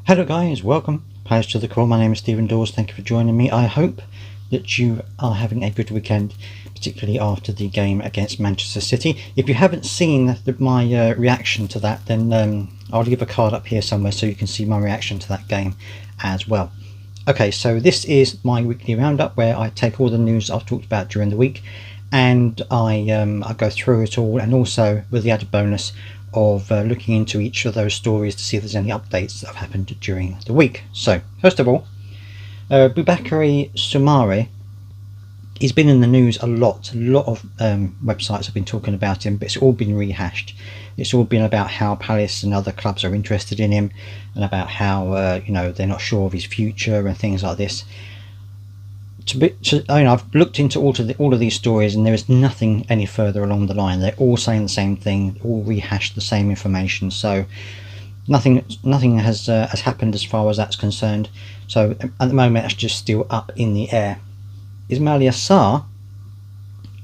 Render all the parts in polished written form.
Hello guys, welcome Players to the Core. My name is Stephen Dawes. Thank you for joining me. I hope that you are having a good weekend, particularly after the game against Manchester City. If you haven't seen my reaction to that, then I'll leave a card up here somewhere so you can see my reaction to that game as well. Okay, so this is my weekly roundup where I take all the news I've talked about during the week and I go through it all, and also with the added bonus of looking into each of those stories to see if there's any updates that have happened during the week. So first of all, Boubakary Soumaré, he's been in the news a lot of websites have been talking about him, but it's all been rehashed. It's all been about how Palace and other clubs are interested in him, and about how they're not sure of his future and things like this. I've looked into all of these stories, and there is nothing any further along the line. They're all saying the same thing, all rehashed the same information. So nothing has happened as far as that's concerned. So at the moment, that's just still up in the air. Ismaila Sarr,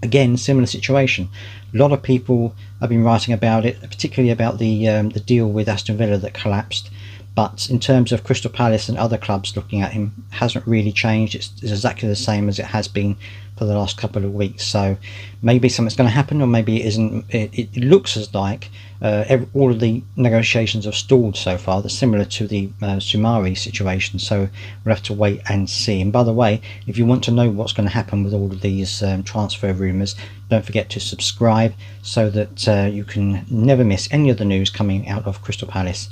again, similar situation. A lot of people have been writing about it, particularly about the deal with Aston Villa that collapsed. But in terms of Crystal Palace and other clubs looking at him, hasn't really changed. It's exactly the same as it has been for the last couple of weeks. So maybe something's going to happen, or maybe it isn't. It looks as like all of the negotiations have stalled so far. That's similar to the Soumaré situation. So we'll have to wait and see. And by the way, if you want to know what's going to happen with all of these transfer rumours, don't forget to subscribe so that you can never miss any of the news coming out of Crystal Palace.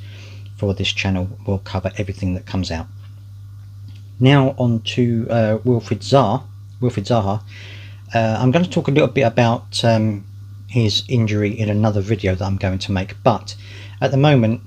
For this channel, we'll cover everything that comes out. Now on to Wilfried Zaha. I'm going to talk a little bit about his injury in another video that I'm going to make, but at the moment,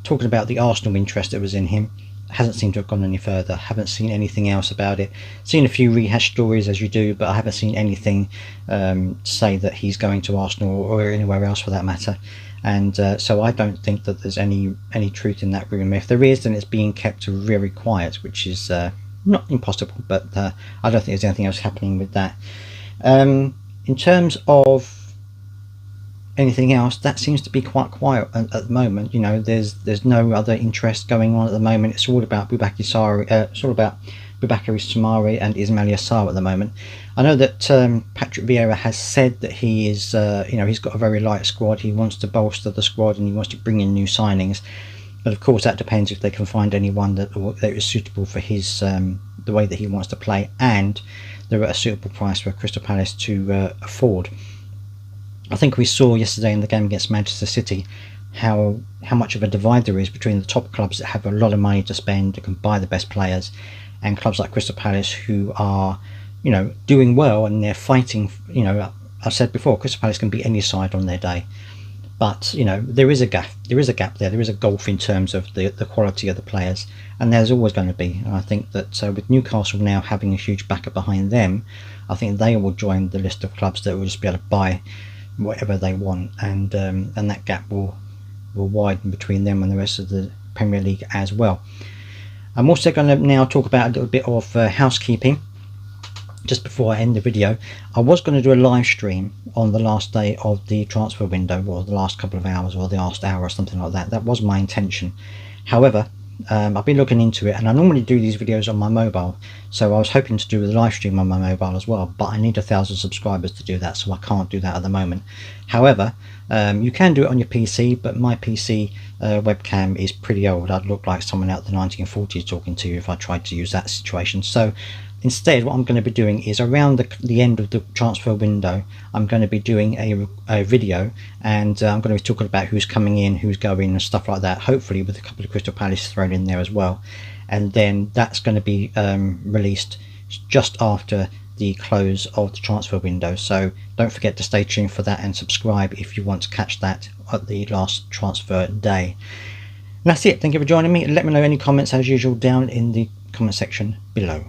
talking about the Arsenal interest that was in him, hasn't seemed to have gone any further. Haven't seen anything else about it. Seen a few rehashed stories as you do, but I haven't seen anything to say that he's going to Arsenal or anywhere else for that matter. And so I don't think that there's any truth in that rumour. If there is, then it's being kept very quiet, which is not impossible, but I don't think there's anything else happening with that. In terms of anything else, that seems to be quite quiet at the moment. There's no other interest going on at the moment. It's all about Boubakary Soumaré and Ismaila Sarr at the moment. I know that Patrick Vieira has said that he is, he's got a very light squad. He wants to bolster the squad and he wants to bring in new signings. But of course, that depends if they can find anyone that is suitable for his the way that he wants to play, and they're at a suitable price for Crystal Palace to afford. I think we saw yesterday in the game against Manchester City how much of a divide there is between the top clubs that have a lot of money to spend, that can buy the best players, and clubs like Crystal Palace who are, doing well and they're fighting. I've said before, Crystal Palace can beat any side on their day, but there is a gap. There is a gap there. There is a gulf in terms of the quality of the players, and there's always going to be. And I think that with Newcastle now having a huge backer behind them, I think they will join the list of clubs that will just be able to buy whatever they want, and that gap will widen between them and the rest of the Premier League as well. I'm also going to now talk about a little bit of housekeeping. Just before I end the video, I was going to do a live stream on the last day of the transfer window, or the last couple of hours, or the last hour, or something like that. That was my intention. However, I've been looking into it, and I normally do these videos on my mobile, so I was hoping to do a live stream on my mobile as well, but I need 1,000 subscribers to do that, so I can't do that at the moment. However, you can do it on your PC, but my PC webcam is pretty old. I'd look like someone out of the 1940s talking to you if I tried to use that situation. So instead, what I'm going to be doing is around the end of the transfer window, I'm going to be doing a video, and I'm going to be talking about who's coming in, who's going, and stuff like that, hopefully with a couple of Crystal Palace thrown in there as well. And then that's going to be released just after the close of the transfer window. So don't forget to stay tuned for that and subscribe if you want to catch that at the last transfer day. And that's it. Thank you for joining me. Let me know any comments as usual down in the comment section below.